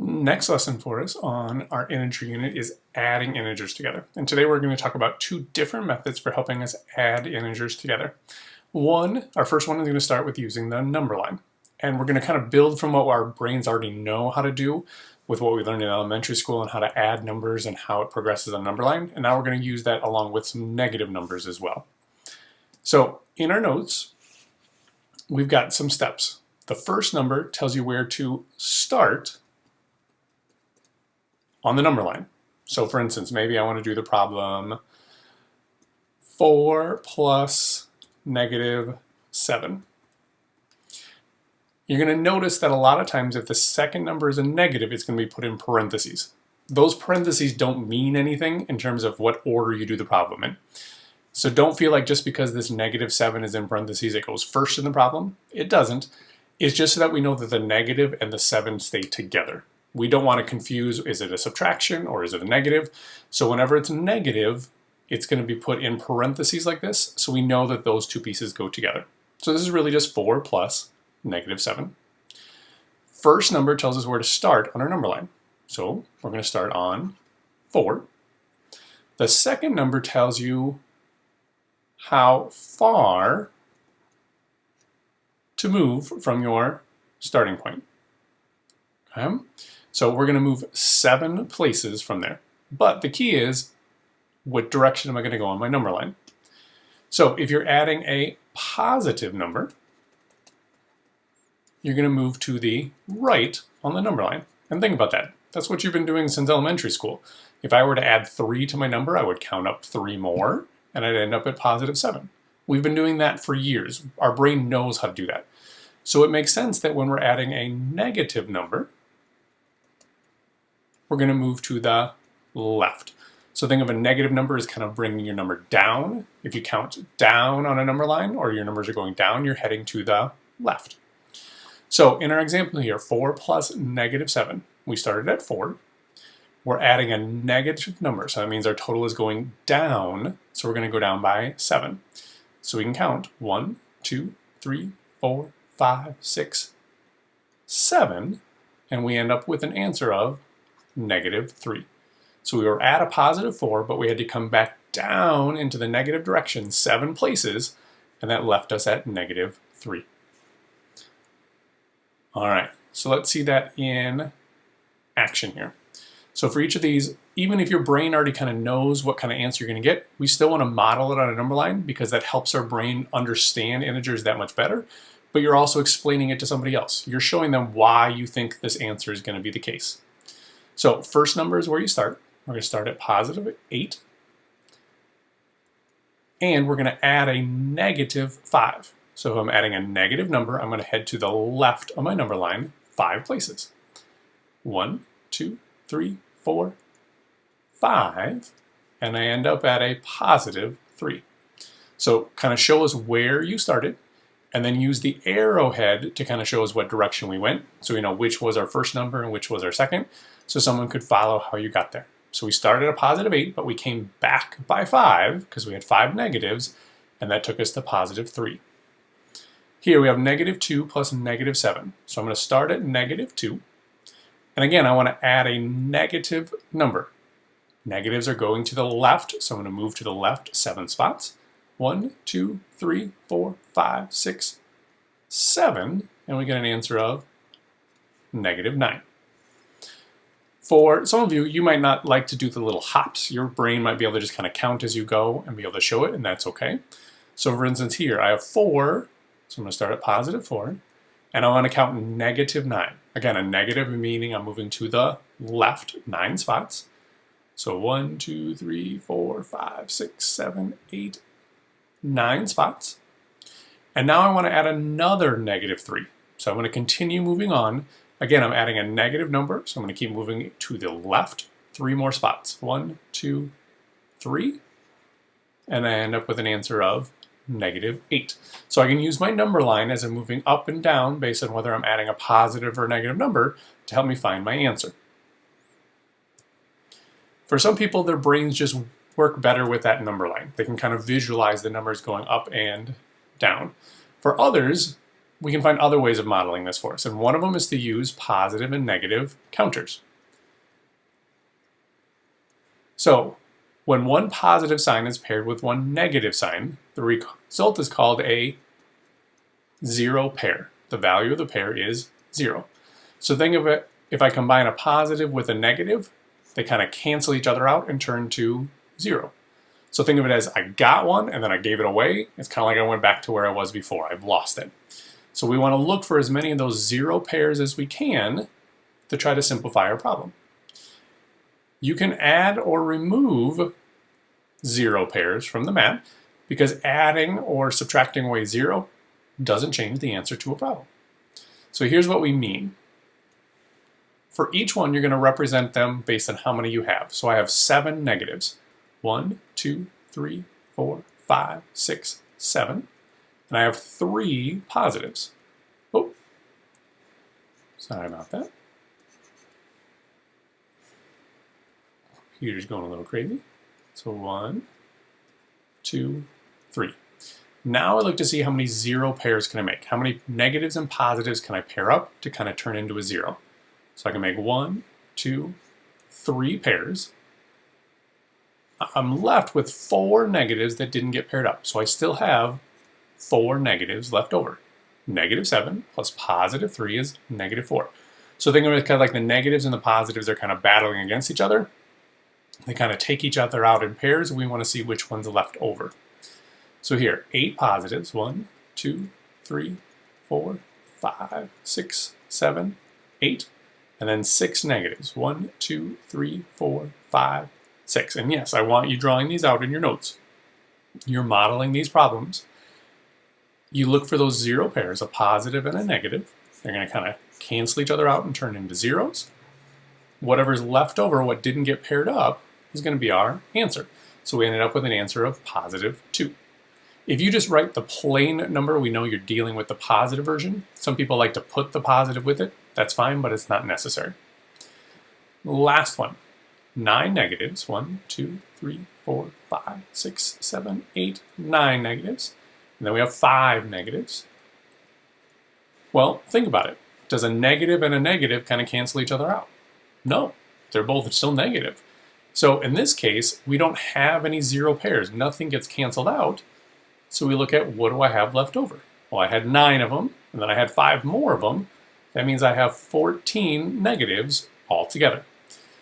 Next lesson for us on our integer unit is adding integers together. And today we're going to talk about two different methods for helping us add integers together. Our first one is going to start with using the number line. And we're going to kind of build from what our brains already know how to do with what we learned in elementary school and how to add numbers and how it progresses on number line. And now we're going to use that along with some negative numbers as well. So in our notes, we've got some steps. The first number tells you where to start on the number line. So for instance, maybe I want to do the problem 4 plus negative 7. You're going to notice that a lot of times if the second number is a negative, it's going to be put in parentheses. Those parentheses don't mean anything in terms of what order you do the problem in. So don't feel like just because this negative 7 is in parentheses, it goes first in the problem. It doesn't. It's just so that we know that the negative and the 7 stay together. We don't want to confuse, is it a subtraction or is it a negative? So whenever it's negative, it's going to be put in parentheses like this, so we know that those two pieces go together. So this is really just 4 plus negative 7. First number tells us where to start on our number line. So we're going to start on 4. The second number tells you how far to move from your starting point. Okay? So we're going to move 7 places from there. But the key is, what direction am I going to go on my number line? So if you're adding a positive number, you're going to move to the right on the number line. And think about that. That's what you've been doing since elementary school. If I were to add 3 to my number, I would count up 3 more, and I'd end up at positive 7. We've been doing that for years. Our brain knows how to do that. So it makes sense that when we're adding a negative number, we're going to move to the left. So think of a negative number as kind of bringing your number down. If you count down on a number line or your numbers are going down, you're heading to the left. So in our example here, 4 plus negative 7, we started at 4. We're adding a negative number, so that means our total is going down. So we're going to go down by 7. So we can count 1, 2, 3, 4, 5, 6, 7, and we end up with an answer of negative 3. So we were at a positive 4, but we had to come back down into the negative direction 7 places, and that left us at negative 3. All right, so let's see that in action here. So for each of these, even if your brain already kind of knows what kind of answer you're going to get, we still want to model it on a number line because that helps our brain understand integers that much better, but you're also explaining it to somebody else. You're showing them why you think this answer is going to be the case. So first number is where you start. We're going to start at positive 8. And we're going to add a negative 5. So if I'm adding a negative number, I'm going to head to the left of my number line 5 places. 1, 2, 3, 4, 5. And I end up at a positive 3. So kind of show us where you started, and then use the arrowhead to kind of show us what direction we went. So we know which was our first number and which was our second, so someone could follow how you got there. So we started at positive 8, but we came back by 5 because we had 5 negatives, and that took us to positive 3. Here we have negative 2 plus negative 7. So I'm going to start at negative 2. And again, I want to add a negative number. Negatives are going to the left, so I'm going to move to the left 7 spots. 1, 2, 3, 4, 5, 6, 7, and we get an answer of negative 9. For some of you, you might not like to do the little hops. Your brain might be able to just kind of count as you go and be able to show it, and that's okay. So for instance here, I have 4, so I'm going to start at positive 4, and I want to count negative 9. Again, a negative meaning I'm moving to the left 9 spots. So 1, 2, 3, 4, 5, 6, 7, 8, 9 spots. And now I want to add another negative 3. So I'm going to continue moving on. Again, I'm adding a negative number, so I'm going to keep moving to the left 3 more spots. 1, 2, 3. And I end up with an answer of negative 8. So I can use my number line as I'm moving up and down based on whether I'm adding a positive or negative number to help me find my answer. For some people, their brains just work better with that number line. They can kind of visualize the numbers going up and down. For others, we can find other ways of modeling this for us, and one of them is to use positive and negative counters. So when one positive sign is paired with one negative sign, the result is called a zero pair. The value of the pair is 0. So think of it, if I combine a positive with a negative, they kind of cancel each other out and turn to 0. So think of it as I got one and then I gave it away. It's kind of like I went back to where I was before. I've lost it. So we want to look for as many of those 0 pairs as we can to try to simplify our problem. You can add or remove 0 pairs from the mat because adding or subtracting away 0 doesn't change the answer to a problem. So here's what we mean. For each one, you're going to represent them based on how many you have. So I have 7 negatives. 1, 2, 3, 4, 5, 6, 7. And I have 3 positives. Oh, sorry about that. Computer's going a little crazy. So 1, 2, 3. Now I look to see how many 0 pairs can I make. How many negatives and positives can I pair up to kind of turn into a 0? So I can make 1, 2, 3 pairs. I'm left with 4 negatives that didn't get paired up. So I still have 4 negatives left over. -7 plus +3 is -4. So think of it kind of like the negatives and the positives are kind of battling against each other. They kind of take each other out in pairs, and we want to see which one's left over. So here, 8 positives, 1, 2, 3, 4, 5, 6, 7, 8, and then 6 negatives, 1, 2, 3, 4, 5, 6. And yes, I want you drawing these out in your notes. You're modeling these problems. You look for those 0 pairs, a positive and a negative. They're going to kind of cancel each other out and turn into zeros. Whatever's left over, what didn't get paired up, is going to be our answer. So we ended up with an answer of +2. If you just write the plain number, we know you're dealing with the positive version. Some people like to put the positive with it. That's fine, but it's not necessary. Last one. 9 negatives. 1, 2, 3, 4, 5, 6, 7, 8, 9 negatives. And then we have 5 negatives. Well, think about it. Does a negative and a negative kind of cancel each other out? No, they're both still negative. So in this case, we don't have any 0 pairs. Nothing gets canceled out. So we look at what do I have left over? Well, I had 9 of them, and then I had 5 more of them. That means I have 14 negatives altogether.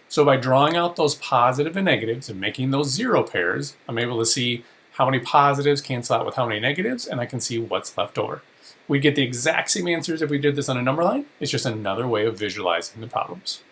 So by drawing out those positive and negatives and making those 0 pairs, I'm able to see how many positives cancel out with how many negatives, and I can see what's left over. We'd get the exact same answers if we did this on a number line. It's just another way of visualizing the problems.